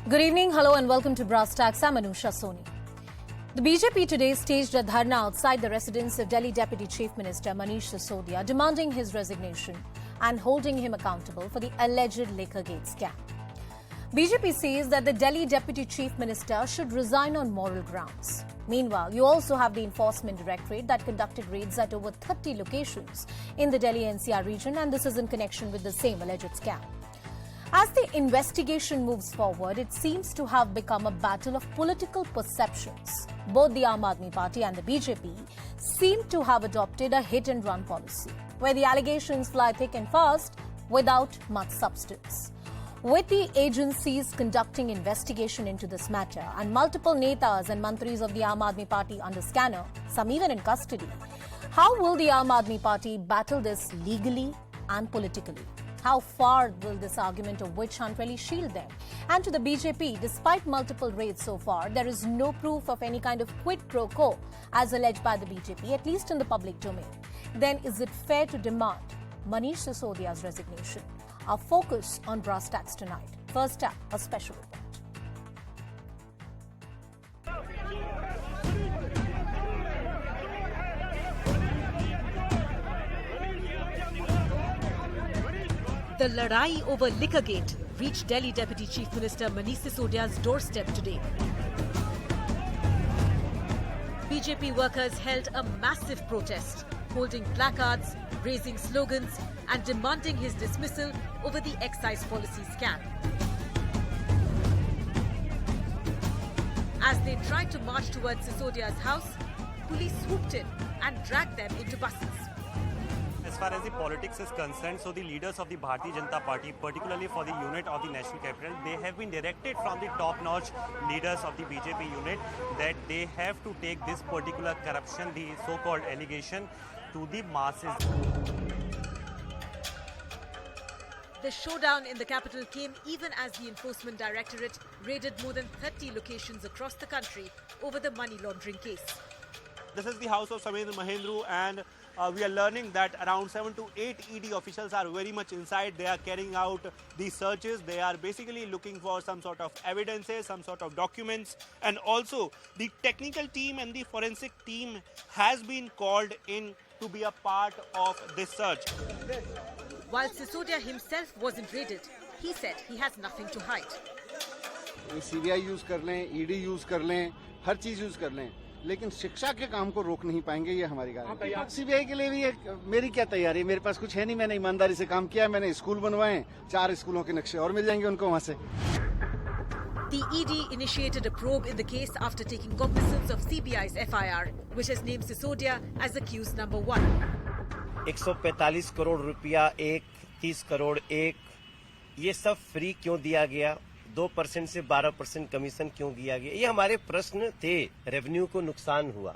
Good evening, hello and welcome to Brass Tacks. I'm Manish Sisodia. The BJP today staged a dharna outside the residence of Delhi Deputy Chief Minister Manish Sisodia, demanding his resignation and holding him accountable for the alleged Liquorgate scam. BJP says that the Delhi Deputy Chief Minister should resign on moral grounds. Meanwhile, you also have the Enforcement Directorate that conducted raids at over 30 locations in the Delhi NCR region, and this is in connection with the same alleged scam. As the investigation moves forward, it seems to have become a battle of political perceptions. Both the Aam Aadmi Party and the BJP seem to have adopted a hit-and-run policy, where the allegations fly thick and fast without much substance. With the agencies conducting investigation into this matter and multiple netas and mantris of the Aam Aadmi Party under scanner, some even in custody, how will the Aam Aadmi Party battle this legally and politically? How far will this argument of witch hunt really shield them? And to the BJP, despite multiple raids so far, there is no proof of any kind of quid pro quo as alleged by the BJP, at least in the public domain. Then is it fair to demand Manish Sisodia's resignation? Our focus on Brass Tacks tonight. First up, a special report. The ladai over Liquorgate reached Delhi Deputy Chief Minister Manish Sisodia's doorstep today. BJP workers held a massive protest, holding placards, raising slogans and demanding his dismissal over the excise policy scam. As they tried to march towards Sisodia's house, police swooped in and dragged them into buses. As far as the politics is concerned, so the leaders of the Bharatiya Janata Party, particularly for the unit of the national capital, they have been directed from the top-notch leaders of the BJP unit that they have to take this particular corruption, the so-called allegation, to the masses. The showdown in the capital came even as the Enforcement Directorate raided more than 30 locations across the country over the money laundering case. This is the house of Samendra Mahendru, and we are learning that around 7 to 8 ED officials are very much inside. They are carrying out these searches. They are basically looking for some sort of evidences, some sort of documents, and also the technical team and the forensic team has been called in to be a part of this search. While Sisodia himself wasn't raided, he said he has nothing to hide. CBI use कर लें, ED use कर लें, हर चीज use कर लें, लेकिन शिक्षा के काम को रोक नहीं पाएंगे, ये हमारी गारंटी है। सीबीआई के लिए भी मेरी क्या तैयारी है? मेरे पास कुछ है नहीं, मैंने ईमानदारी से काम किया, मैंने स्कूल बनवाए, 4 स्कूलों के नक्शे और मिल जाएंगे उनको वहां से। The ED initiated a probe in the case after taking cognizance of CBI's FIR, which has named Sisodia as accused number 1. 145 crore रुपया एक, 30 करोड़ एक, ये सब फ्री क्यों दिया गया? 2% से 12% कमीशन क्यों दिया गया? ये हमारे प्रश्न थे। रेवेन्यू को नुकसान हुआ,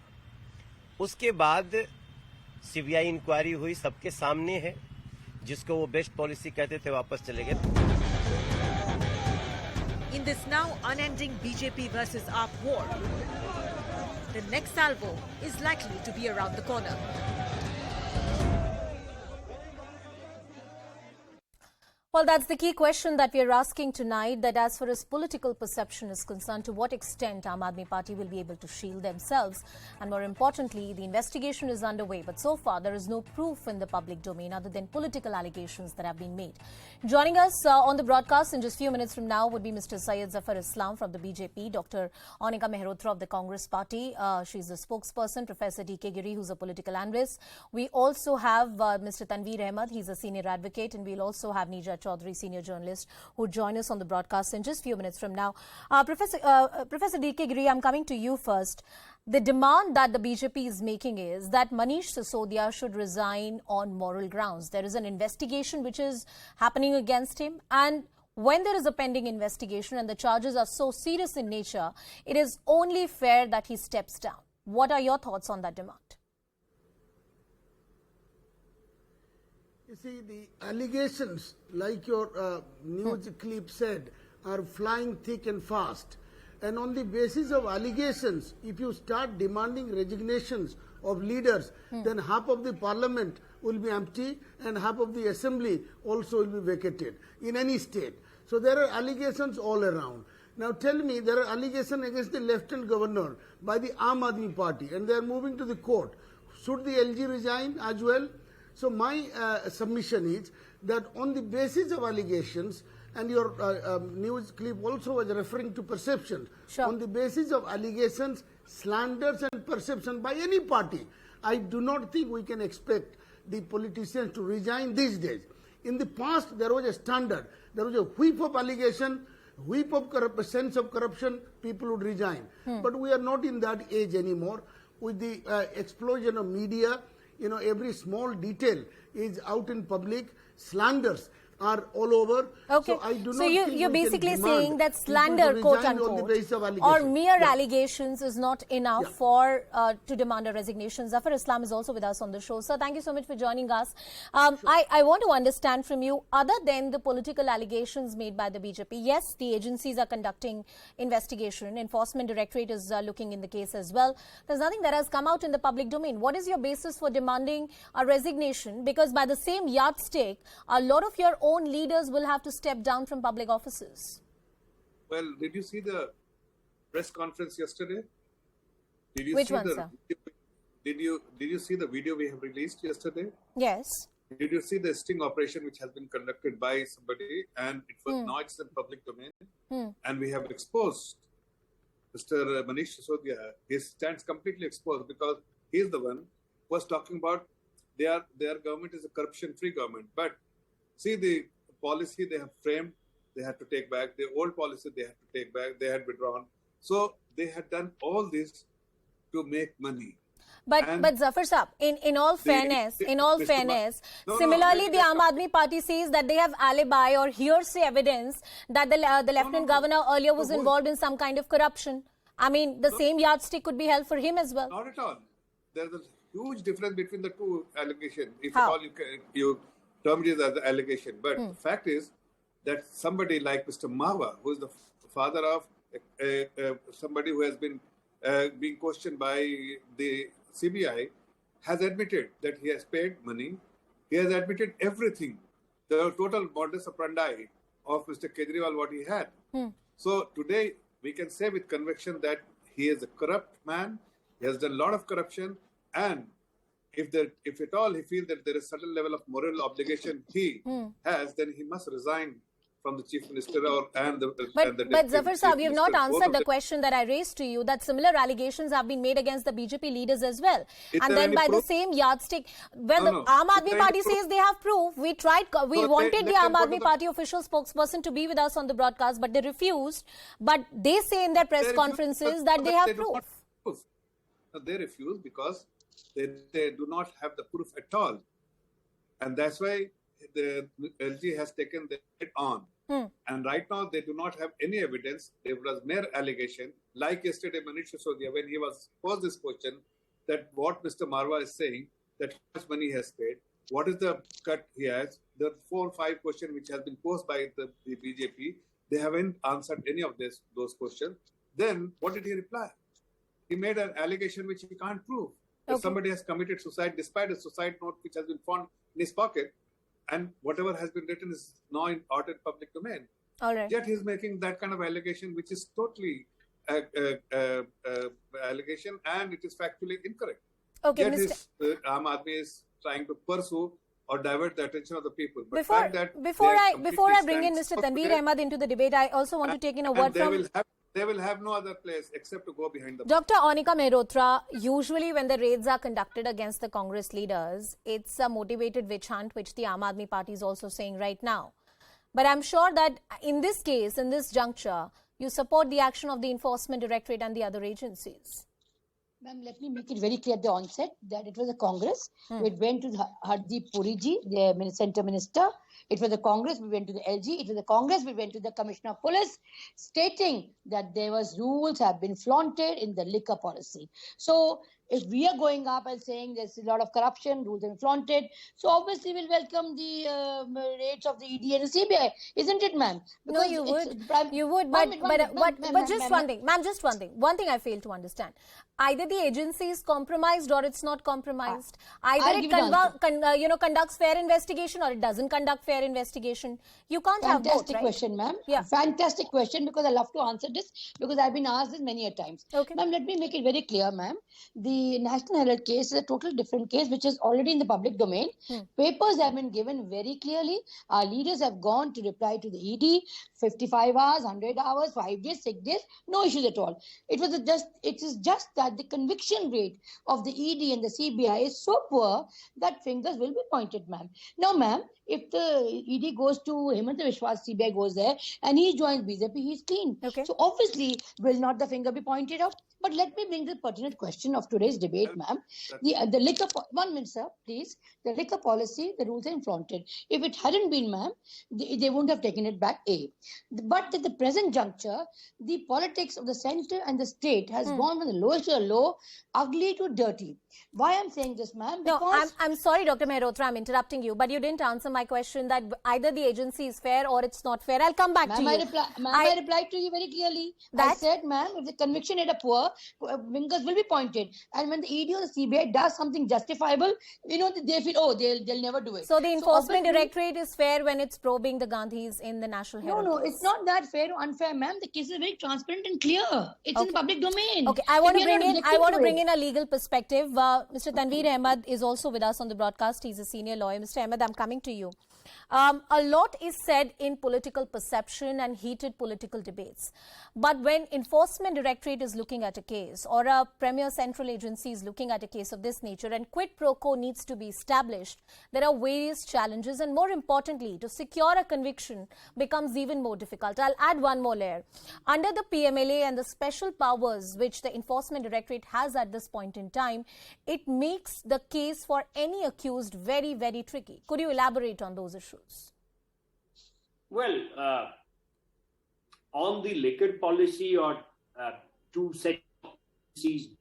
उसके बाद सीबीआई इंक्वायरी हुई, सबके सामने है। जिसको वो बेस्ट पॉलिसी कहते थे वापस चले गए। In this now unending BJP versus AAP war, the next salvo is likely to be around the corner. Well, that's the key question that we are asking tonight, that as far as political perception is concerned, to what extent Aam Aadmi Party will be able to shield themselves. And more importantly, the investigation is underway, but so far there is no proof in the public domain other than political allegations that have been made. Joining us on the broadcast in just a few minutes from now would be Mr. Syed Zafar Islam from the BJP, Dr. Anika Mehrotra of the Congress Party. She's the spokesperson, Professor D.K. Giri, who's a political analyst. We also have Mr. Tanveer Ahmed, he's a senior advocate, and we'll also have Nija Chaudhary, senior journalist, who join us on the broadcast in just a few minutes from now. Professor D.K. Giri, I'm coming to you first. The demand that the BJP is making is that Manish Sisodia should resign on moral grounds. There is an investigation which is happening against him, and when there is a pending investigation and the charges are so serious in nature, it is only fair that he steps down. What are your thoughts on that demand? You see, the allegations, like your news clip said, are flying thick and fast. And on the basis of allegations, if you start demanding resignations of leaders, then half of the parliament will be empty and half of the assembly also will be vacated in any state. So there are allegations all around. Now tell me, there are allegations against the Lieutenant Governor by the Aam Aadmi Party and they are moving to the court. Should the LG resign as well? So my submission is that on the basis of allegations, and your news clip also was referring to perception, on the basis of allegations, slanders and perception by any party, I do not think we can expect the politicians to resign these days. In the past, there was a standard. There was a whip of allegation, whip of sense of corruption, people would resign. But we are not in that age anymore. With the explosion of media, you know, every small detail is out in public. Slanders are all over. Okay. So I do so not think you're we basically can saying that slander, quote unquote, or mere allegations is not enough for to demand a resignation. Zafar Islam is also with us on the show. Sir, thank you so much for joining us. I want to understand from you, other than the political allegations made by the BJP, yes, the agencies are conducting investigation. Enforcement Directorate is looking in the case as well. There's nothing that has come out in the public domain. What is your basis for demanding a resignation? Because by the same yardstick, a lot of your own leaders will have to step down from public offices. Well, did you see the press conference yesterday? Did you Which see one, the sir? Did you see the video we have released yesterday? Yes. Did you see the sting operation which has been conducted by somebody and it was notched in public domain? And we have exposed Mr. Manish Sisodia. He stands completely exposed because he is the one who was talking about their government is a corruption-free government. But see the policy they have framed, they had to take back. The old policy they had to take back. They had withdrawn. So they had done all this to make money. But Zafar Saab, in all fairness, similarly the Aam Aadmi Party says that they have alibi or hearsay evidence that the Lieutenant Governor earlier was involved in some kind of corruption. I mean, the same yardstick could be held for him as well. Not at all. There's a huge difference between the two allegations. If at all you term it as an allegation. But the fact is that somebody like Mr. Marwa, who is the father of somebody who has been being questioned by the CBI, has admitted that he has paid money. He has admitted everything, the total modus operandi of Mr. Kejriwal, what he had. So today we can say with conviction that he is a corrupt man. He has done a lot of corruption, and if at all he feels that there is a certain level of moral obligation he has, then he must resign from the Chief Minister But Zafar Saab, you have not answered the question that I raised to you, that similar allegations have been made against the BJP leaders as well. And then by the same yardstick, well, the Aam Aadmi Party says they have proof. We wanted the Aam Aadmi Party official spokesperson to be with us on the broadcast, but they refused. But they say in their press conferences that they have proof. They refuse because they do not have the proof at all. And that's why the LG has taken the head on. And right now they do not have any evidence. There was mere allegation. Like yesterday, Manish Sisodia, when he was posed this question, that what Mr. Marwa is saying, that how much money he has paid, what is the cut he has, the 4 or 5 questions which has been posed by the BJP, they haven't answered any of those questions. Then what did he reply? He made an allegation which he can't prove. That somebody has committed suicide despite a suicide note which has been found in his pocket, and whatever has been written is now out in public domain. All right. Yet he is making that kind of allegation which is totally allegation, and it is factually incorrect. Okay, Yet Aam Aadmi is trying to pursue or divert the attention of the people. But before I bring in Mr. Tanveer Ahmed into the debate, I also want to take in a word from... They will have no other place except to go behind the Dr. Anika Mehrotra, usually when the raids are conducted against the Congress leaders, it's a motivated witch hunt, which the Aam Aadmi Party is also saying right now. But I'm sure that in this case, in this juncture, you support the action of the Enforcement Directorate and the other agencies. Ma'am, let me make it very clear at the onset that it was a Congress. It went to Hardeep Puriji, the Centre Minister. It was a Congress, we went to the LG. It was a Congress, we went to the Commissioner of Police, stating that there was rules have been flaunted in the liquor policy. So if we are going up and saying there's a lot of corruption, rules have been flaunted, so obviously we'll welcome the raids of the ED and the CBI, isn't it, ma'am? No, you would, but just one thing, ma'am, just one thing. One thing I fail to understand. Either the agency is compromised or it's not compromised. Either it conducts fair investigation or it doesn't conduct fair investigation? You can't have both, Fantastic right? question, ma'am. Yeah. Fantastic question, because I love to answer this, because I've been asked this many a times. Okay. Ma'am, let me make it very clear, ma'am. The National Herald case is a total different case, which is already in the public domain. Papers have been given very clearly. Our leaders have gone to reply to the ED, 55 hours, 100 hours, 5 days, 6 days, no issues at all. It is just that the conviction rate of the ED and the CBI is so poor that fingers will be pointed, ma'am. Now, ma'am, if the ED goes to Hemant Vishwas, CBI goes there, and he joins BJP, he's clean. Okay. So obviously, will not the finger be pointed out? But let me bring the pertinent question of today's debate, ma'am. The liquor, 1 minute, sir, please. The liquor policy, the rules are flaunted. If it hadn't been, ma'am, they wouldn't have taken it back, A. But at the present juncture, the politics of the centre and the state has gone from the lowest to the low, ugly to dirty. Why I'm saying this, ma'am? No, Because I'm sorry, Dr. Mehrotra, I'm interrupting you, but you didn't answer my question that either the agency is fair or it's not fair. I'll come back to you. I replied to you very clearly. I said, ma'am, if the conviction is poor, fingers will be pointed. And when the ED or the CBI does something justifiable, they feel, oh, they'll never do it. So the Enforcement Directorate is fair when it's probing the Gandhis in the National Herald No, case. it's not that fair or unfair, ma'am. The case is very transparent and clear. It's in the public domain. Okay, I want to bring in a legal perspective. Mr. Tanveer Ahmed is also with us on the broadcast. He's a senior lawyer. Mr. Ahmed, I'm coming to you. A lot is said in political perception and heated political debates. But when Enforcement Directorate is looking at a case or a premier central agency is looking at a case of this nature and quid pro quo needs to be established, there are various challenges, and more importantly, to secure a conviction becomes even more difficult. I'll add one more layer. Under the PMLA and the special powers which the Enforcement Directorate has at this point in time, it makes the case for any accused very, very tricky. Could you elaborate on those issues? Well, on the liquor policy, or two set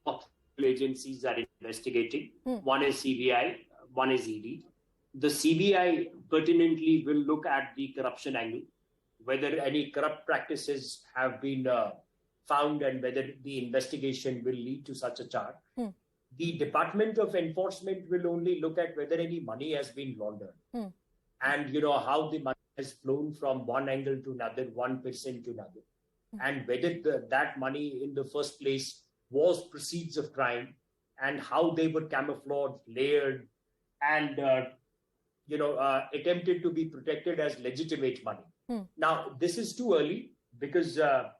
of agencies are investigating. One is CBI, one is ED. The CBI pertinently will look at the corruption angle, whether any corrupt practices have been found and whether the investigation will lead to such a charge. The Department of Enforcement will only look at whether any money has been laundered and how the money has flown from one angle to another, one person to another, and whether that money in the first place was proceeds of crime and how they were camouflaged, layered, and attempted to be protected as legitimate money. Now, this is too early because the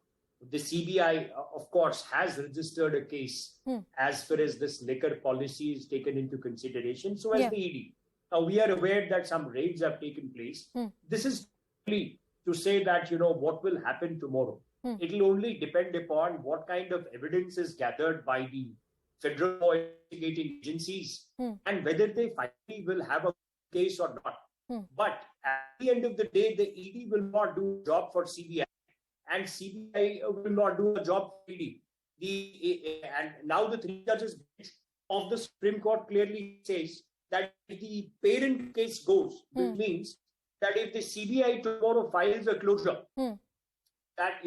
CBI, of course, has registered a case as far as this liquor policy is taken into consideration. So as the ED. Now, we are aware that some raids have taken place. This is only to say that, what will happen tomorrow. It will only depend upon what kind of evidence is gathered by the federal law investigating agencies and whether they finally will have a case or not. But at the end of the day, the ED will not do a job for CBI and CBI will not do a job for ED. And now the three judges of the Supreme Court clearly says that if the parent case goes, which means that if the CBI tomorrow files a closure, that,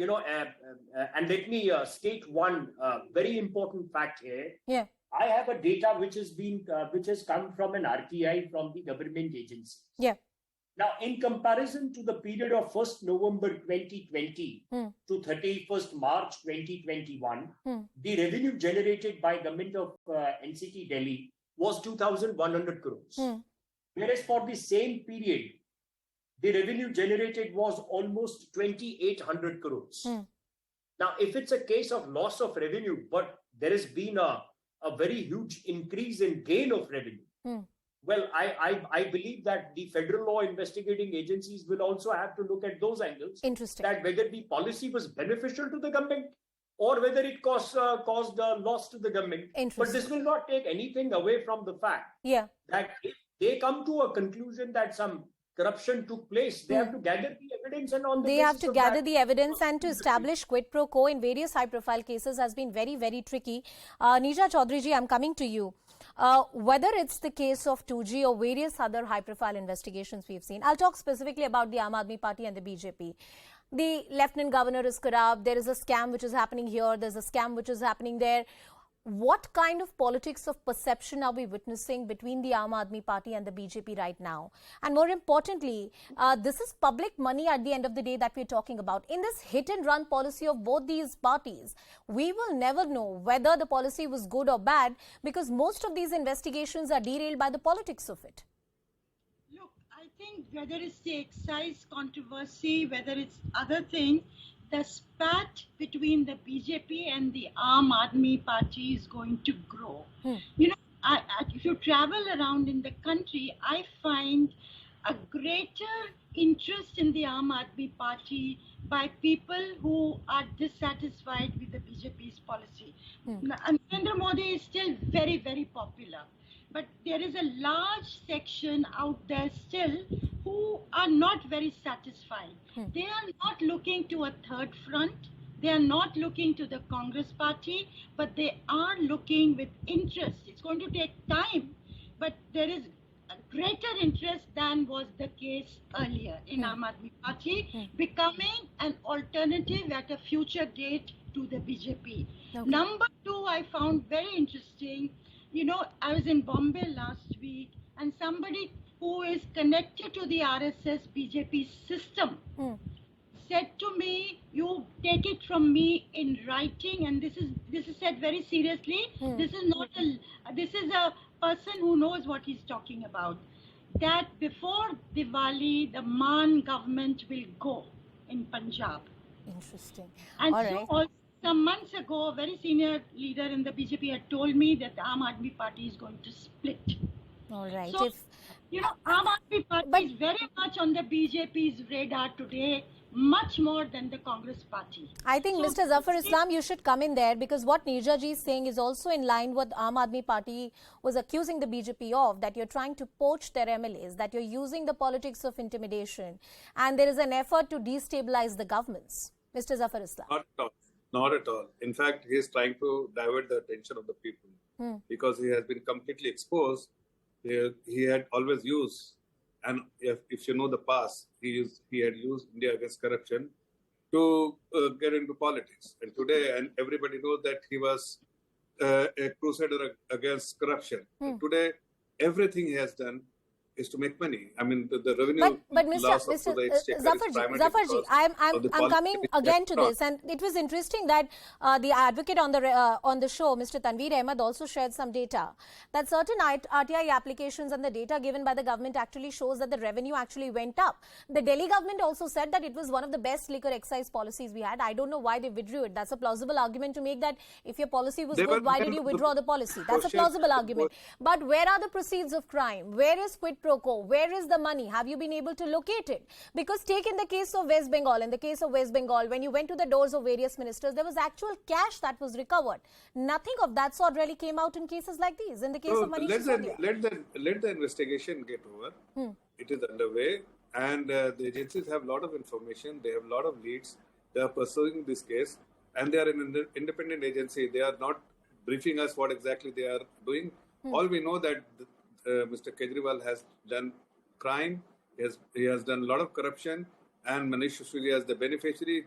and let me state one very important fact here. I have a data which has come from an RTI from the government agency. Now, in comparison to the period of 1st November 2020 to 31st March 2021, the revenue generated by government of NCT Delhi was 2,100 crores. Whereas for the same period, the revenue generated was almost 2,800 crores. Now, if it's a case of loss of revenue, but there has been a very huge increase in gain of revenue, well, I believe that the federal law investigating agencies will also have to look at those angles. Interesting. That whether the policy was beneficial to the government or whether it caused a loss to the government. But this will not take anything away from the fact that if they come to a conclusion that some corruption took place, they have to gather the evidence, and on the they have to gather the evidence, and to establish quid pro quo in various high-profile cases has been very, very tricky. Nisha Chaudhary ji, I'm coming to you. Whether it's the case of 2G or various other high-profile investigations we've seen, I'll talk specifically about the Aam Aadmi Party and the BJP. The Lieutenant Governor is corrupt. There is a scam which is happening here. There's a scam which is happening there. what kind of politics of perception are we witnessing between the Aam Aadmi Party and the BJP right now? And more importantly, this is public money at the end of the day that we're talking about. In this hit and run policy of both these parties, we will never know whether the policy was good or bad because most of these investigations are derailed by the politics of it. Look, I think whether it's the excise controversy, whether it's other thing, the spat between the BJP and the Aam Aadmi Party is going to grow. You know, if you travel around in the country, I find a greater interest in the Aam Aadmi Party by people who are dissatisfied with the BJP's policy. Narendra Modi is still very, very popular. But there is a large section out there still who are not very satisfied. They are not looking to a third front. They are not looking to the Congress party, but they are looking with interest. It's going to take time, but there is a greater interest than was the case earlier in Aam Aadmi Party, becoming an alternative at a future date to the BJP. Okay. Number two, I found very interesting. You know, I was in Bombay last week, and somebody who is connected to the RSS BJP system said to me, "You take it from me in writing," and this is said very seriously. This is a person who knows what he's talking about. That before Diwali, the Maan government will go in Punjab. Interesting. And all so right. also, some months ago, a very senior leader in the BJP had told me that the Aam Aadmi Party is going to split. All right. So, you know, Aam Aadmi Party is very much on the BJP's radar today, much more than the Congress party. I think, so, Mr. Zafar Islam, you should come in there because what Neerja ji is saying is also in line with Aam Aadmi Party was accusing the BJP of, that you're trying to poach their MLAs, that you're using the politics of intimidation, and there is an effort to destabilize the governments. Mr. Zafar Islam. Not at all. In fact, he is trying to divert the attention of the people because he has been completely exposed. He had always used, and if you know the past, he had used India against corruption to get into politics. And today, and everybody knows that he was a crusader against corruption. And today, everything he has done is to make money. I mean, the revenue but Mr. Zafarji, I'm coming again to this, and it was interesting that the advocate on the show, Mr. Tanveer Ahmed, also shared some data that certain RTI applications and the data given by the government actually shows that the revenue actually went up. The Delhi government also said that it was one of the best liquor excise policies we had. I don't know why they withdrew it. That's a plausible argument to make, that if your policy was good, why did you withdraw the policy? That's a plausible argument. But where are the proceeds of crime? Where is quid pro quo? Where is the money? Have you been able to locate it? Because take in the case of West Bengal, when you went to the doors of various ministers, there was actual cash that was recovered. Nothing of that sort really came out in cases like these. In the case of Manish Sisodia. Let the investigation get over. It is underway, and the agencies have a lot of information. They have a lot of leads. They are pursuing this case, and they are an independent agency. They are not briefing us what exactly they are doing. All we know that Mr. Kejriwal has done crime. He has done a lot of corruption, and Manish Sisodia is the beneficiary.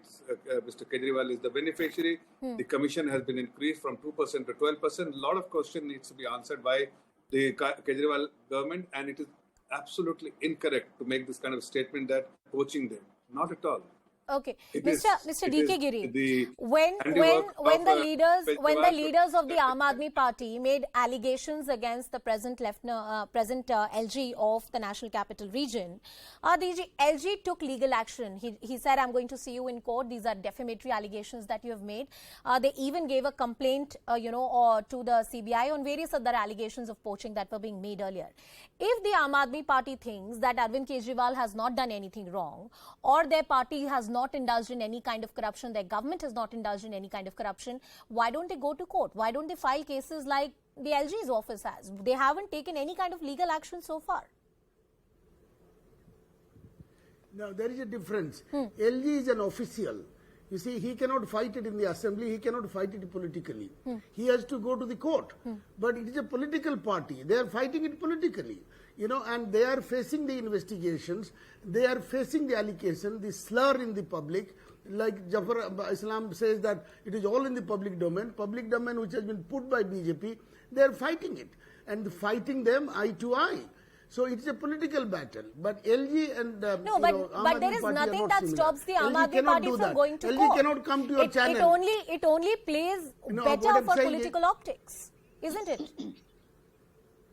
Mr. Kejriwal is the beneficiary. The commission has been increased from 2% to 12%. A lot of questions needs to be answered by the Kejriwal government, and it is absolutely incorrect to make this kind of statement that poaching them. Not at all. Okay, Mr. D.K. Giri, when the leaders of the Aam Aadmi Party made allegations against the present LG of the National Capital Region, the LG took legal action. He said, "I'm going to see you in court. These are defamatory allegations that you have made." They even gave a complaint, to the CBI on various other allegations of poaching that were being made earlier. If the Aam Aadmi Party thinks that Arvind Kejriwal has not done anything wrong, or their party has not indulged in any kind of corruption, their government has not indulged in any kind of corruption, why don't they go to court? Why don't they file cases like the LG's office has? They haven't taken any kind of legal action so far. Now, there is a difference. LG is an official. You see, he cannot fight it in the assembly, he cannot fight it politically. He has to go to the court. But it is a political party. They are fighting it politically. And they are facing the investigations, they are facing the allegation, the slur in the public, like Jafar Islam says that it is all in the public domain which has been put by BJP, they are fighting it and fighting them eye to eye. So it's a political battle. But LG and no, but there is nothing that stops the Aam Aadmi Party from going to LG court. Cannot come to your channel. It only plays better for political optics, isn't it?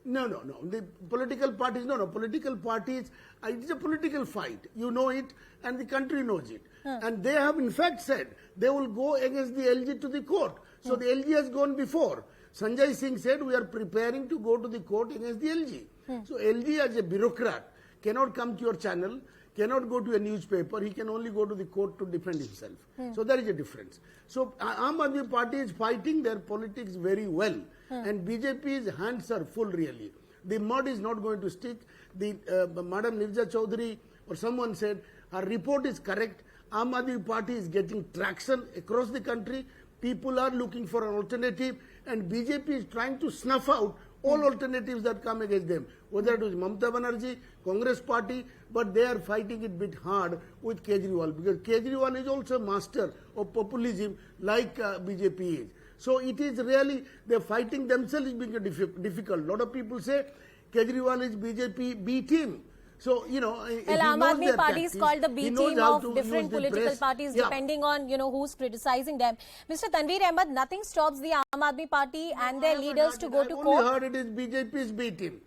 No. The political parties, political parties, it's a political fight. You know it and the country knows it. And they have in fact said they will go against the LG to the court. So the LG has gone before. Sanjay Singh said we are preparing to go to the court against the LG. So LG as a bureaucrat cannot come to your channel, cannot go to a newspaper, he can only go to the court to defend himself. So there is a difference. So Aam Aadmi Party is fighting their politics very well and BJP's hands are full really. The mud is not going to stick. Madam Nirja Chaudhary or someone said her report is correct. Aam Aadmi Party is getting traction across the country. People are looking for an alternative and BJP is trying to snuff out all alternatives that come against them, whether it was Mamata Banerjee, Congress party, but they are fighting it a bit hard with Kejriwal because Kejriwal is also a master of populism like BJP is. So it is really, they are fighting themselves being difficult. A lot of people say Kejriwal is BJP B team. So, Aam Aadmi Party is called the B team of different political parties depending on, who's criticizing them. Mr. Tanveer Ahmed, nothing stops the Aam Aadmi Party and their leaders to go to court. I only heard it is BJP's B team.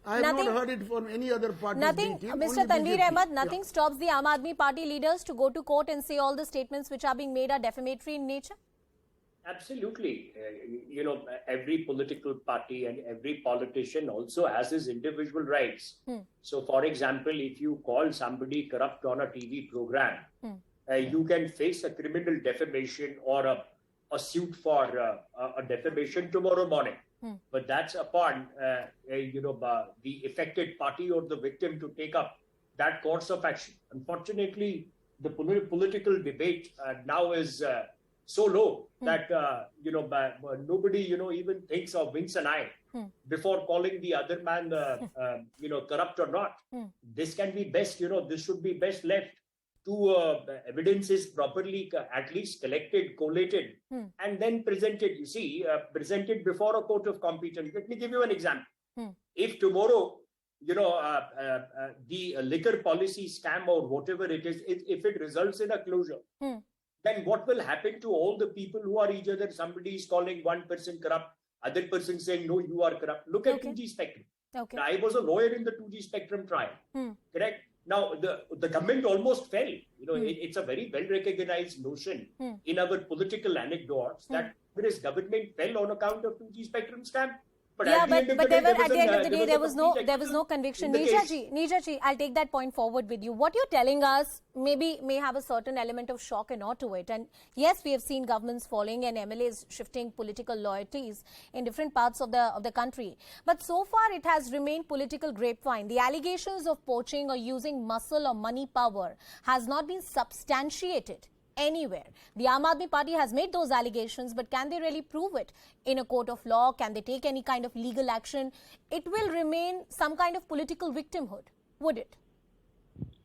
I have not heard it from any other party's B team. Mr. Tanveer Ahmed, nothing stops the Aam Aadmi Party leaders to go to court and say all the statements which are being made are defamatory in nature? Absolutely. Every political party and every politician also has his individual rights. So, for example, if you call somebody corrupt on a TV program, you can face a criminal defamation or a suit for a defamation tomorrow morning. But that's upon, the affected party or the victim to take up that course of action. Unfortunately, the political debate now is so low that nobody even thinks or winks an eye before calling the other man corrupt or not. This can be best, this should be best left to evidence is properly at least collected, collated, and then presented. You see, presented before a court of competence. Let me give you an example. If tomorrow the liquor policy scam or whatever it is, if it results in a closure, then what will happen to all the people who are either somebody is calling one person corrupt, other person saying, no, you are corrupt. Look at 2G spectrum. Okay. I was a lawyer in the 2G spectrum trial. Correct? Now, the government almost fell. It's a very well-recognized notion in our political anecdotes that Congress government fell on account of 2G spectrum scam. But at the end of the day, there was no conviction. Neerja ji, I'll take that point forward with you. What you're telling us may have a certain element of shock and awe to it. And yes, we have seen governments falling and MLAs shifting political loyalties in different parts of the country. But so far, it has remained political grapevine. The allegations of poaching or using muscle or money power has not been substantiated anywhere. The Aam Aadmi Party has made those allegations, but can they really prove it in a court of law? Can they take any kind of legal action? It will remain some kind of political victimhood, would it?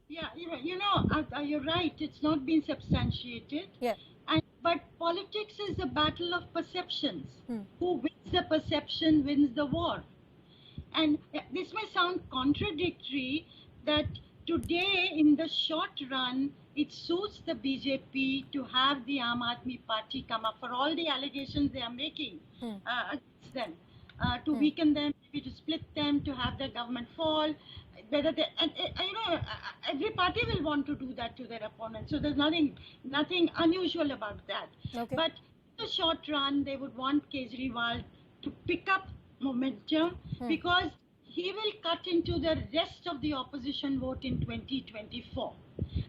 Yeah, you're right. It's not been substantiated. Yeah. But politics is a battle of perceptions. Who wins the perception wins the war. And this may sound contradictory that today, in the short run, it suits the BJP to have the Aam Aadmi Party come up for all the allegations they are making against them, to weaken them, maybe to split them, to have the government fall. Whether they, every party will want to do that to their opponents. So there's nothing unusual about that. Okay. But in the short run, they would want Kejriwal to pick up momentum because he will cut into the rest of the opposition vote in 2024.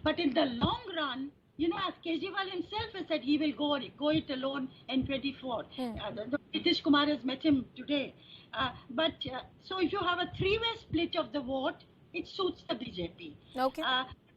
But in the long run, as Kejriwal himself has said, he will go it alone in 24. Nitish Kumar has met him today. So if you have a three-way split of the vote, it suits the BJP. Okay.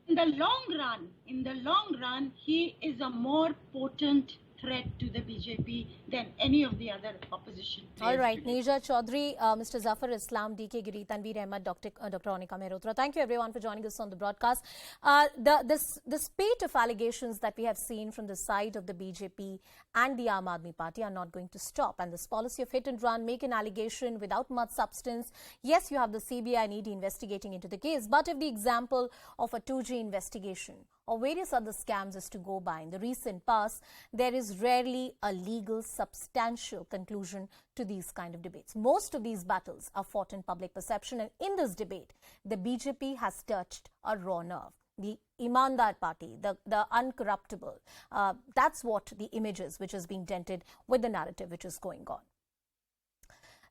In the long run, he is a more potent threat to the BJP than any of the other opposition. All right, Neja Chaudhary, Mr. Zafar Islam, DK Giri, Tanveer Ahmed, Dr. Anika Mehrotra. Thank you everyone for joining us on the broadcast. The spate of allegations that we have seen from the side of the BJP and the Aam Aadmi Party are not going to stop. And this policy of hit and run, make an allegation without much substance. Yes, you have the CBI and ED investigating into the case, but if the example of a 2G investigation or various other scams is to go by in the recent past, there is rarely a legal substantial conclusion to these kind of debates. Most of these battles are fought in public perception, and in this debate, the BJP has touched a raw nerve. The Imandar party, the uncorruptible, that's what the image is which is being dented with the narrative which is going on.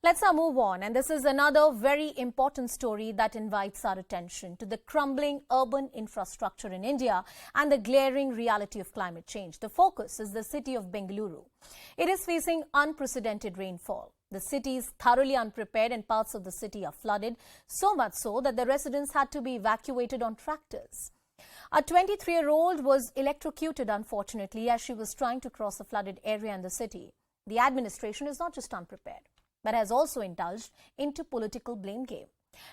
Let's now move on, and this is another very important story that invites our attention to the crumbling urban infrastructure in India and the glaring reality of climate change. The focus is the city of Bengaluru. It is facing unprecedented rainfall. The city is thoroughly unprepared and parts of the city are flooded, so much so that the residents had to be evacuated on tractors. A 23-year-old was electrocuted, unfortunately, as she was trying to cross a flooded area in the city. The administration is not just unprepared, but has also indulged into political blame game.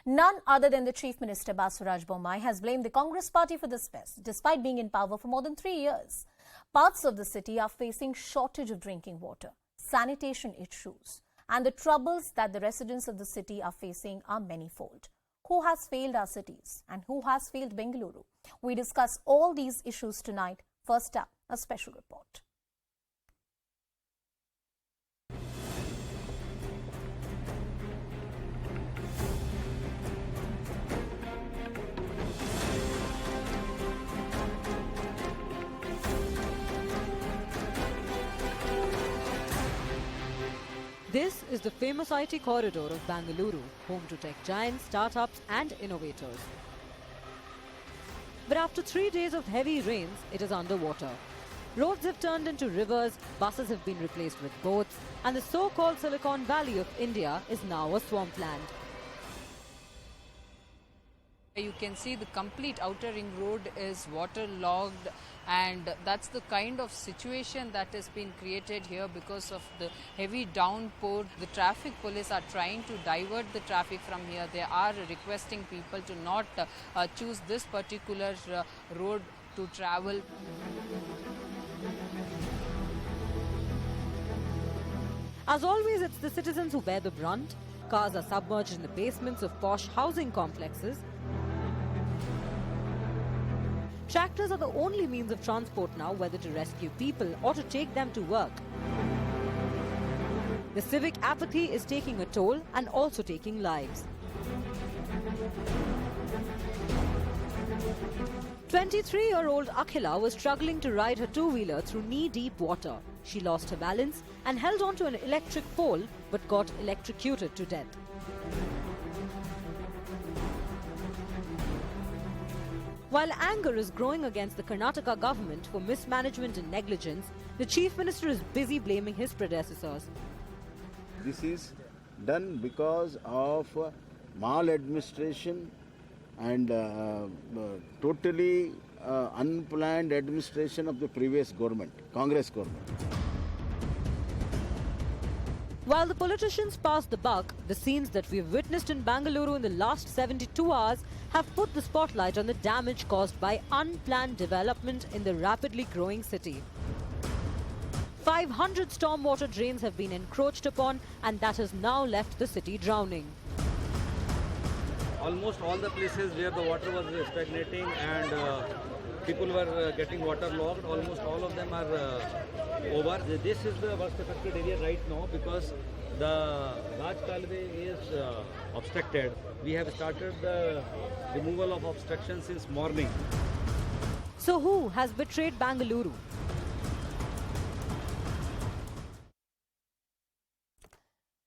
None other than the Chief Minister Basuraj Bommai has blamed the Congress party for this mess, despite being in power for more than 3 years. Parts of the city are facing shortage of drinking water, sanitation issues, and the troubles that the residents of the city are facing are manifold. Who has failed our cities and who has failed Bengaluru? We discuss all these issues tonight. First up, a special report. This is the famous IT corridor of Bengaluru, home to tech giants, startups and innovators. But after 3 days of heavy rains, it is underwater. Roads have turned into rivers, buses have been replaced with boats, and the so-called Silicon Valley of India is now a swampland. You can see the complete outer ring road is waterlogged, and that's the kind of situation that has been created here because of the heavy downpour. The traffic police are trying to divert the traffic from here. They are requesting people to not choose this particular road to travel. As always, it's the citizens who bear the brunt. Cars are submerged in the basements of posh housing complexes. Tractors are the only means of transport now, whether to rescue people or to take them to work. The civic apathy is taking a toll and also taking lives. 23-year-old Akhila was struggling to ride her two-wheeler through knee-deep water. She lost her balance and held onto an electric pole but got electrocuted to death. While anger is growing against the Karnataka government for mismanagement and negligence, the Chief Minister is busy blaming his predecessors. This is done because of maladministration and totally unplanned administration of the previous government, Congress government. While the politicians pass the buck, the scenes that we've witnessed in Bengaluru in the last 72 hours have put the spotlight on the damage caused by unplanned development in the rapidly growing city. 500 stormwater drains have been encroached upon, and that has now left the city drowning. Almost all the places where the water was stagnating and people were getting waterlogged, almost all of them are over. This is the worst affected area right now because the Raj Kalve is obstructed. We have started the removal of obstruction since morning. So who has betrayed Bengaluru?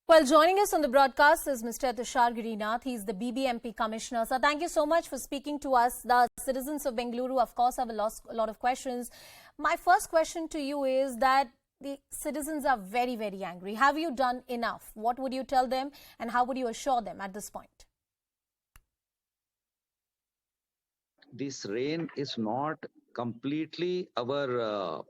Well, joining us on the broadcast is Mr. Tushar Girinath. He's the BBMP Commissioner. So thank you so much for speaking to us. The citizens of Bengaluru, of course, have a lot of questions. My first question to you is that the citizens are very, very angry. Have you done enough? What would you tell them and how would you assure them at this point? This rain is not completely our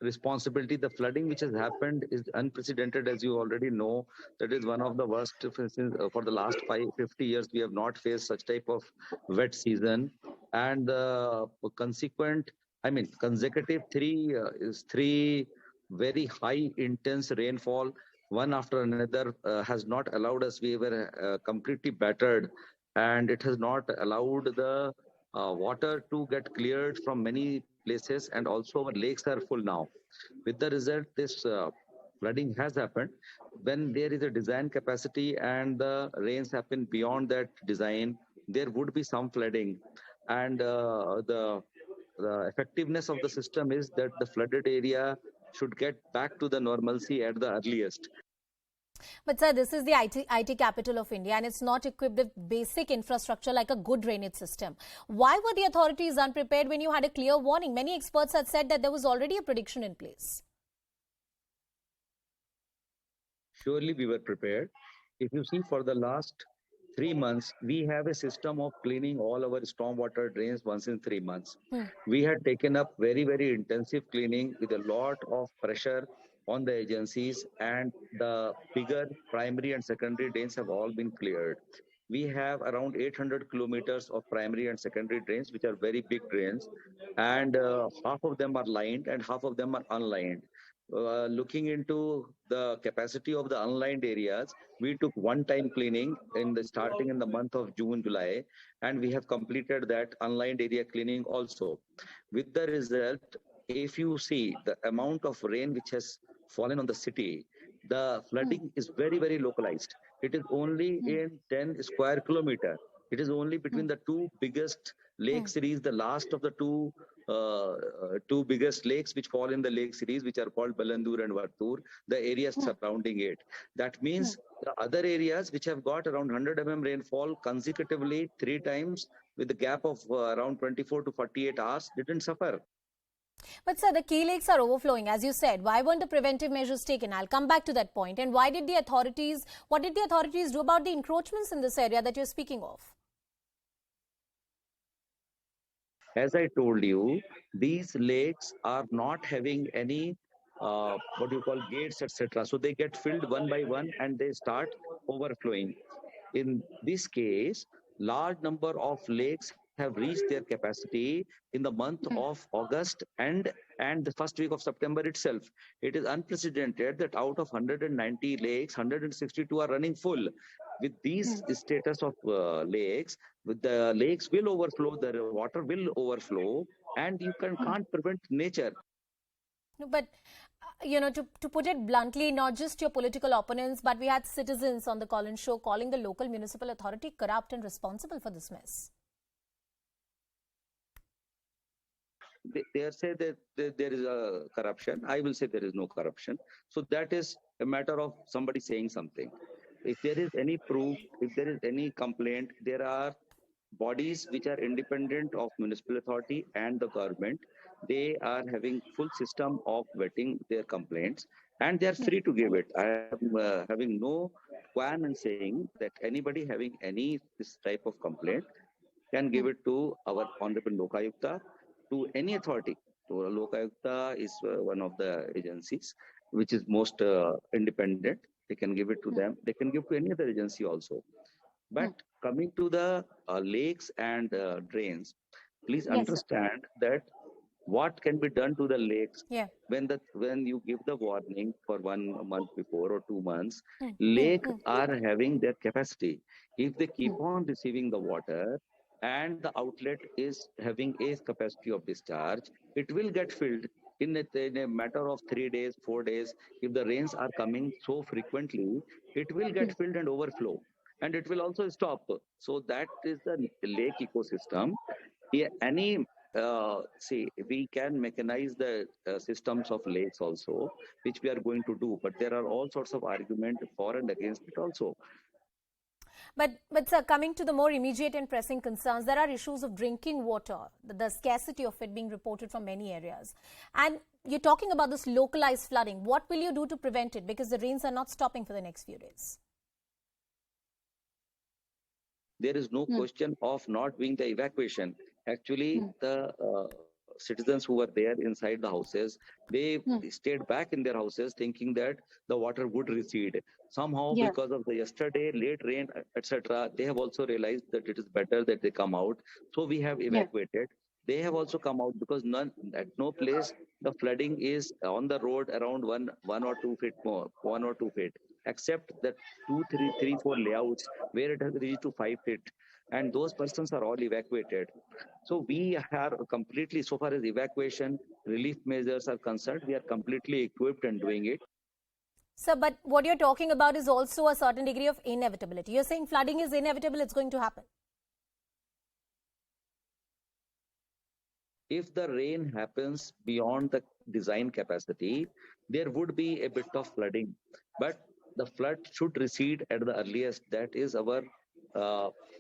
responsibility. The flooding which has happened is unprecedented, as you already know. That is one of the worst for the last 50 years. We have not faced such type of wet season, and the consequent, I mean, consecutive three very high intense rainfall, one after another, has not allowed us. We were completely battered, and it has not allowed the water to get cleared from many places, and also our lakes are full now. With the result, this flooding has happened. When there is a design capacity and the rains happen beyond that design, there would be some flooding. And the effectiveness of the system is that the flooded area should get back to the normalcy at the earliest. But sir, this is the IT capital of India and it's not equipped with basic infrastructure like a good drainage system. Why were the authorities unprepared when you had a clear warning? Many experts had said that there was already a prediction in place. Surely we were prepared. If you see, for the last 3 months, we have a system of cleaning all our stormwater drains once in 3 months. We had taken up very, very intensive cleaning with a lot of pressure on the agencies, and the bigger primary and secondary drains have all been cleared. We have around 800 kilometers of primary and secondary drains, which are very big drains, and half of them are lined and half of them are unlined. Looking into the capacity of the unlined areas, we took one-time cleaning starting in the month of June, July, and we have completed that unlined area cleaning also. With the result, if you see the amount of rain which has fallen on the city, the flooding is very, very localized. It is only in 10 square kilometer. It is only between the two biggest lake series, the last of the two biggest lakes which fall in the lake series, which are called Bengaluru and Vartur, the areas surrounding it. That means the other areas which have got around 100 mm rainfall consecutively 3 times with the gap of around 24 to 48 hours didn't suffer. But sir, the key lakes are overflowing, as you said. Why weren't the preventive measures taken? I'll come back to that point. And what did the authorities do about the encroachments in this area that you're speaking of? As I told you, these lakes are not having any gates, etc. So they get filled one by one and they start overflowing. In this case, large number of lakes have reached their capacity in the month of August and the first week of September itself. It is unprecedented that out of 190 lakes, 162 are running full. With these status of lakes, with the lakes will overflow, the water will overflow, and you can't prevent nature. No, but to put it bluntly, not just your political opponents, but we had citizens on the call-in show calling the local municipal authority corrupt and responsible for this mess. They say that there is a corruption. I will say there is no corruption. So that is a matter of somebody saying something. If there is any proof, if there is any complaint, there are bodies which are independent of municipal authority and the government. They are having full system of vetting their complaints, and they are free to give it. I am having no qualm in saying that anybody having any this type of complaint can give it to our Honorable Lokayukta, to any authority. So Lokayukta is one of the agencies which is most independent. They can give it to them. They can give to any other agency also. But coming to the lakes and drains, please understand that what can be done to the lakes when you give the warning for 1 month before or 2 months. Lakes are having their capacity. If they keep on receiving the water and the outlet is having a capacity of discharge, it will get filled in a matter of 3 days, 4 days. If the rains are coming so frequently, it will get filled and overflow, and it will also stop. So that is the lake ecosystem. We can mechanize the systems of lakes also, which we are going to do, but there are all sorts of arguments for and against it also. But sir, coming to the more immediate and pressing concerns, there are issues of drinking water, the scarcity of it being reported from many areas. And you're talking about this localized flooding. What will you do to prevent it? Because the rains are not stopping for the next few days. There is no question of not doing the evacuation. Actually, the citizens who were there inside the houses, they stayed back in their houses thinking that the water would recede. Somehow, because of the yesterday late rain, etc., they have also realized that it is better that they come out. So we have evacuated. They have also come out because at no place the flooding is on the road around 1 or 2 feet more, 1 or 2 feet, except that 2, 3, 4 layouts where it has reached to 5 feet, and those persons are all evacuated. So we are completely, so far as evacuation relief measures are concerned, we are completely equipped and doing it. Sir, but what you're talking about is also a certain degree of inevitability. You're saying flooding is inevitable, it's going to happen. If the rain happens beyond the design capacity, there would be a bit of flooding, but the flood should recede at the earliest. That is our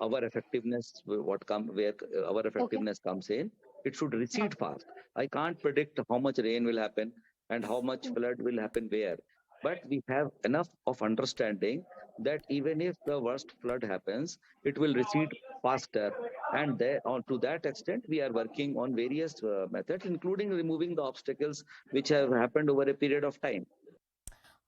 effectiveness. Where our effectiveness comes in, it should recede fast. I can't predict how much rain will happen and how much flood will happen where, but we have enough of understanding that even if the worst flood happens, it will recede faster. And to that extent, we are working on various methods, including removing the obstacles which have happened over a period of time.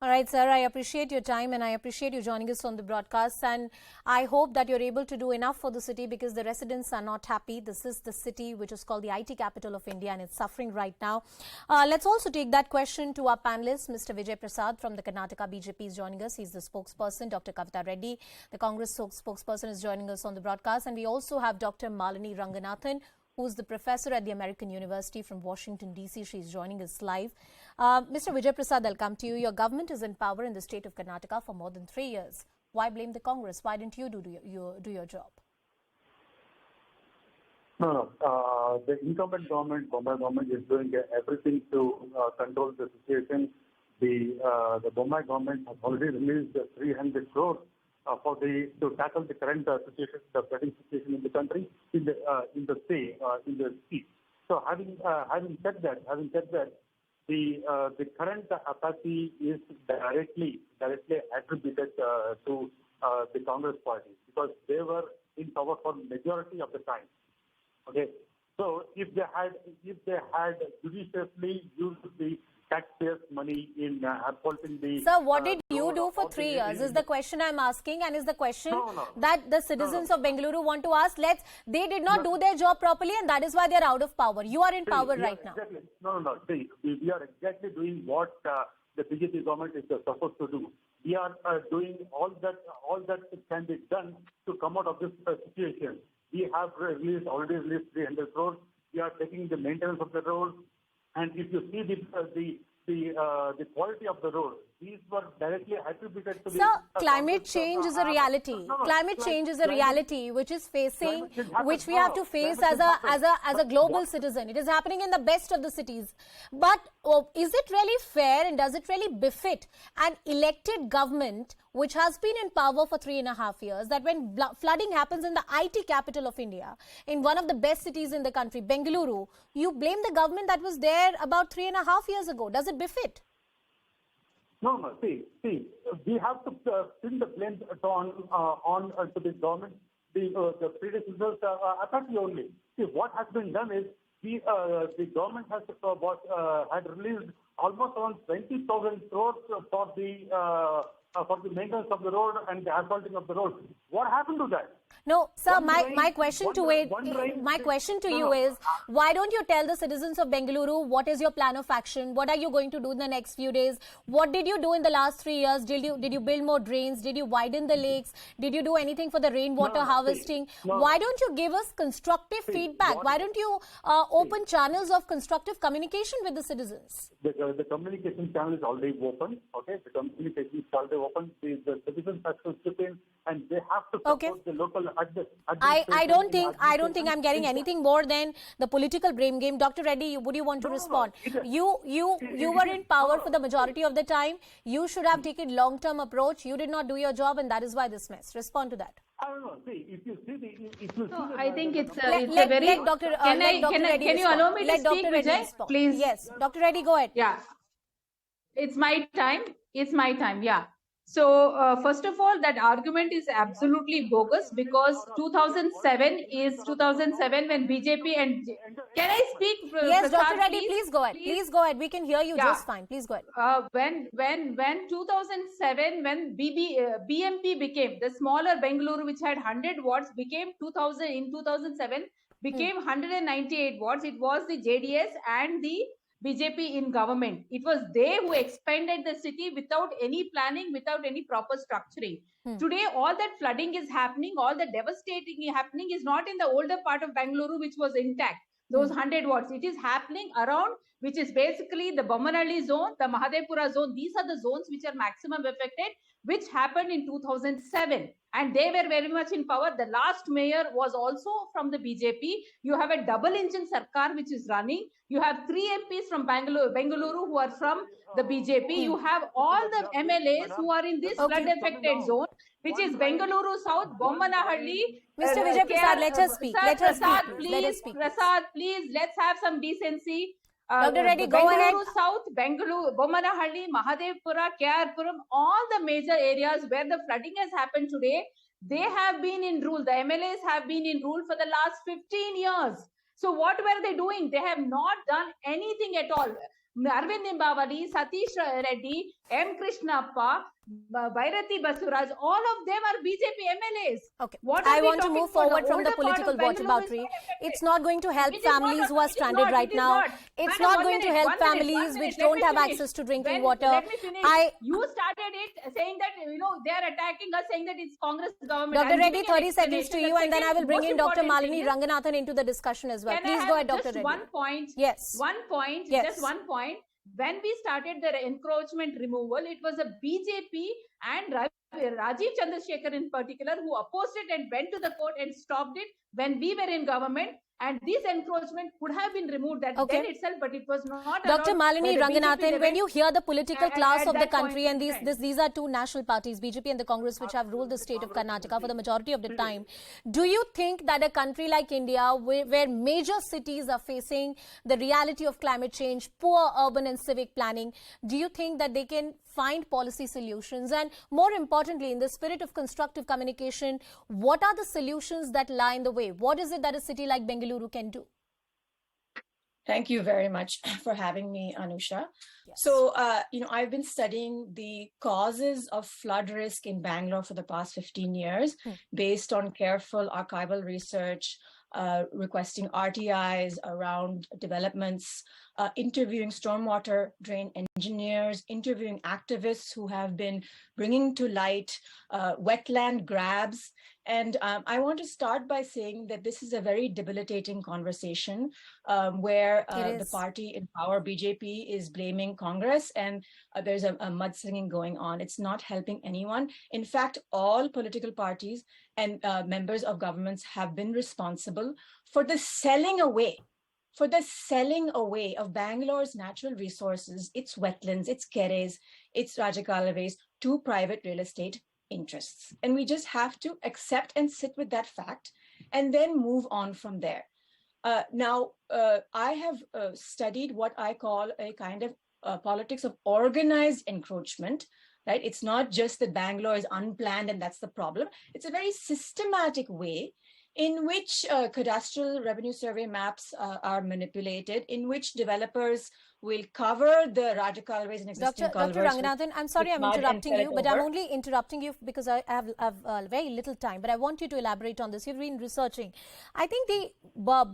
All right, sir, I appreciate your time and I appreciate you joining us on the broadcast, and I hope that you're able to do enough for the city because the residents are not happy. This is the city which is called the IT capital of India and it's suffering right now. Let's also take that question to our panelist. Mr. Vijay Prasad from the Karnataka BJP is joining us. He's the spokesperson. Dr. Kavita Reddy, the Congress spokesperson, is joining us on the broadcast. And we also have Dr. Malini Ranganathan, who's the professor at the American University from Washington, D.C. She's joining us live. Mr. Vijay Prasad, I'll come to you. Your government is in power in the state of Karnataka for more than 3 years. Why blame the Congress? Why didn't you do your job? No. The incumbent government, Bombay government, is doing everything to control the situation. The Bombay government has already released 300 crores to tackle the current situation, the flooding situation in the country, in the state. So having said that, the current apathy is directly attributed to the Congress party because they were in power for majority of the time. Okay, so if they had judiciously used the taxpayers' money in upholding the... Sir, what did you do for 3 years is the question I'm asking, and is the question that the citizens of Bengaluru want to ask. They did not do their job properly and that is why they're out of power. You are in power right now. No. See, we are exactly doing what the BJP government is supposed to do. We are doing all that can be done to come out of this situation. We have already released 300 crores. We are taking the maintenance of the road. And if you see the quality of the road, these were directly attributed to the... Sir, climate change is a reality. Climate change is a reality which we have to face as a global citizen. It is happening in the best of the cities. But is it really fair and does it really befit an elected government which has been in power for 3.5 years, that when flooding happens in the IT capital of India, in one of the best cities in the country, Bengaluru, you blame the government that was there about 3.5 years ago? Does it befit? No. See, we have to pin the blame on to the government, the predecessors apparently only. See, what has been done is the government had released almost around 20,000 crores for the maintenance of the road and the asphalting of the road. What happened to that? No, sir, my question to you is, why don't you tell the citizens of Bengaluru what is your plan of action? What are you going to do in the next few days? What did you do in the last 3 years? Did you build more drains? Did you widen the lakes? Did you do anything for the rainwater harvesting? Why don't you give us constructive feedback? Why don't you open channels of constructive communication with the citizens? The communication channel is already open. Okay, the communication is already open. The citizens have to chip in and they have to support the local. I don't think I'm getting anything more than the political blame game. Dr. Reddy, would you want to respond? You were in power for the majority of the time. You should have taken long-term approach. You did not do your job, and that is why this mess. Respond to that. I don't know. See, if you see I think it's a very. Can you allow me to speak, Vijay? Please. Yes, Dr. Reddy, go ahead. Yeah, it's my time. Yeah. So, first of all, that argument is absolutely bogus because 2007 when BJP and... Can I speak, Yes, Prasad, Dr. Reddy, please go ahead. Please go ahead. We can hear you just fine. Please go ahead. When 2007, when BMP became, the smaller Bengaluru, which had 100 wards, became 2007, became 198 wards. It was the JDS and the BJP in government. It was they who expanded the city without any planning, without any proper structuring. Today, all that flooding is happening, all the devastating happening is not in the older part of Bengaluru, which was intact. Those 100 wards, it is happening around, which is basically the Bommanhalli zone, the Mahadevpura zone. These are the zones which are maximum affected, which happened in 2007. And they were very much in power. The last mayor was also from the BJP. You have a double engine Sarkar which is running. You have 3 MPs from Bengaluru who are from the BJP. You have all the MLAs who are in this flood affected zone, which is Bengaluru South, Bommanhalli. Mr. Vijay Prasad, let us speak. Let us speak. Let us speak. Prasad, please, let's have some decency. Dr. Reddy, go ahead. Bengaluru South, Bengaluru, Bommanhalli, Mahadevpura, KR-Puram, all the major areas where the flooding has happened today, they have been in rule. The MLAs have been in rule for the last 15 years. So what were they doing? They have not done anything at all. Arvind Nimbavali, Satish Reddy, M. Krishnappa, Bhairati Basuraj, all of them are BJP MLAs. Okay. I want to move forward from the political whataboutery. It's not going to help families who are stranded right now. It's not going to help families which don't have access to drinking water. Let me finish. You started it saying that, they are attacking us, saying that it's Congress government. Dr. Reddy, 30 seconds to you, and then I will bring in Dr. Malini Ranganathan into the discussion as well. Please go ahead, Dr. Reddy. One point. Yes. Just one point. When we started the encroachment removal, it was a BJP and Rajiv Chandrasekhar in particular who opposed it and went to the court and stopped it when we were in government. And this encroachment could have been removed then itself, but it was not. Dr. Malini Ranganathan, when you hear the political class of the country, and these are two national parties, BJP and the Congress, which have ruled the state of Karnataka for the majority of the time, do you think that a country like India, where major cities are facing the reality of climate change, poor urban and civic planning, do you think that they can find policy solutions? And more importantly, in the spirit of constructive communication, what are the solutions that lie in the way? What is it that a city like Bengaluru can do? Thank you very much for having me, Anusha. Yes. So, I've been studying the causes of flood risk in Bangalore for the past 15 years, based on careful archival research, requesting RTIs around developments, interviewing stormwater drain engineers, interviewing activists who have been bringing to light wetland grabs. And I want to start by saying that this is a very debilitating conversation where the party in power, BJP, is blaming Congress, and there's a mudslinging going on. It's not helping anyone. In fact, all political parties and members of governments have been responsible for the selling away of Bangalore's natural resources, its wetlands, its keres, its Rajakalavais, to private real estate interests. And we just have to accept and sit with that fact and then move on from there. Now, I have studied what I call a kind of politics of organized encroachment, right? It's not just that Bangalore is unplanned and that's the problem. It's a very systematic way in which cadastral revenue survey maps are manipulated, in which developers will cover the Rajakalavais and existing culverts. Dr. Ranganathan, I'm sorry I'm interrupting you, but I'm only interrupting you because I have very little time, but I want you to elaborate on this. You've been researching. I think the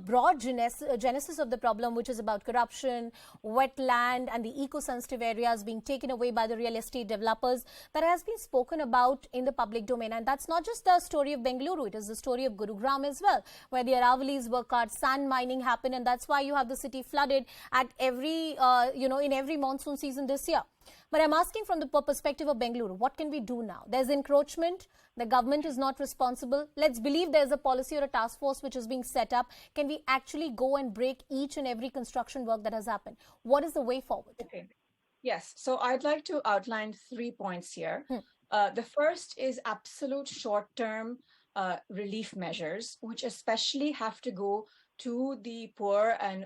broad genesis of the problem, which is about corruption, wetland, and the eco-sensitive areas being taken away by the real estate developers, that has been spoken about in the public domain. And that's not just the story of Bengaluru, it is the story of Gurugram as well, where the Aravalis work hard, sand mining happened, and that's why you have the city flooded at every in every monsoon season this year. But I'm asking from the perspective of Bengaluru, what can we do now? There's encroachment. The government is not responsible. Let's believe there's a policy or a task force which is being set up. Can we actually go and break each and every construction work that has happened? What is the way forward? Okay. Yes. So I'd like to outline 3 points here. The first is absolute short-term relief measures, which especially have to go to the poor and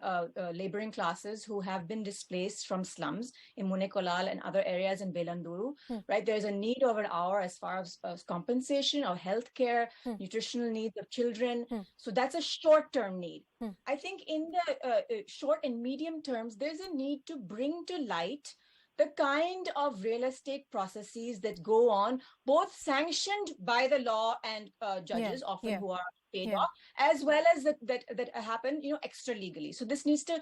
laboring classes who have been displaced from slums in Munekolal and other areas in Bengaluru, right? There's a need of an hour as far as compensation of healthcare, nutritional needs of children. So that's a short-term need. I think in the short and medium terms, there's a need to bring to light the kind of real estate processes that go on, both sanctioned by the law and judges, often who are paid off, as well as that happen, extra legally. So this needs to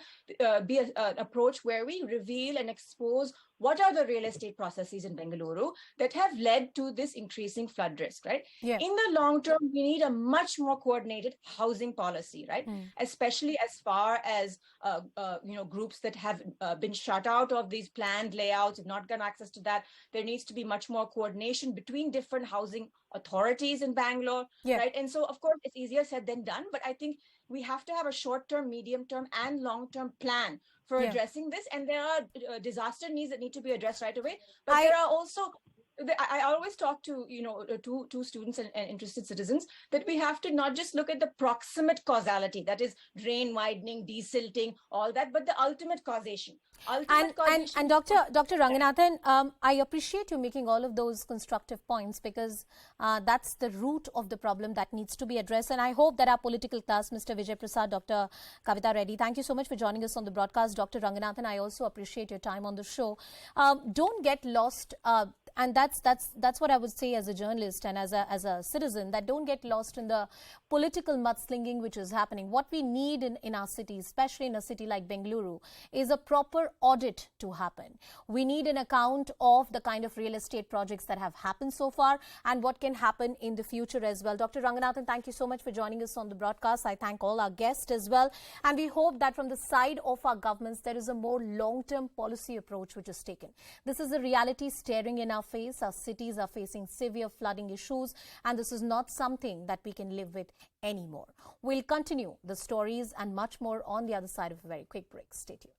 be an approach where we reveal and expose what are the real estate processes in Bengaluru that have led to this increasing flood risk, right? In the long term, we need a much more coordinated housing policy, right? Especially as far as, groups that have been shut out of these planned layouts, have not gotten access to that. There needs to be much more coordination between different housing authorities in Bangalore, right? And so, of course, it's easier said than done, but I think we have to have a short-term, medium-term, and long-term plan for addressing this. And there are disaster needs that need to be addressed right away. But there are also, I always talk to, to students and interested citizens that we have to not just look at the proximate causality, that is drain widening, desilting, all that, but the ultimate causation. And Dr. Ranganathan, I appreciate you making all of those constructive points, because that's the root of the problem that needs to be addressed. And I hope that our political class, Mr. Vijay Prasad, Dr. Kavita Reddy, thank you so much for joining us on the broadcast. Dr. Ranganathan, I also appreciate your time on the show. Don't get lost, and that's what I would say as a journalist and as a citizen, that don't get lost in the political mudslinging which is happening. What we need in our city, especially in a city like Bengaluru, is a proper audit to happen. We need an account of the kind of real estate projects that have happened so far and what can happen in the future as well. Dr. Ranganathan, thank you so much for joining us on the broadcast. I thank all our guests as well. And we hope that from the side of our governments, there is a more long-term policy approach which is taken. This is a reality staring in our face. Our cities are facing severe flooding issues, and this is not something that we can live with anymore. We'll continue the stories and much more on the other side of a very quick break. Stay tuned.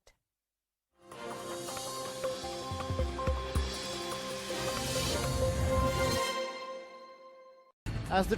As the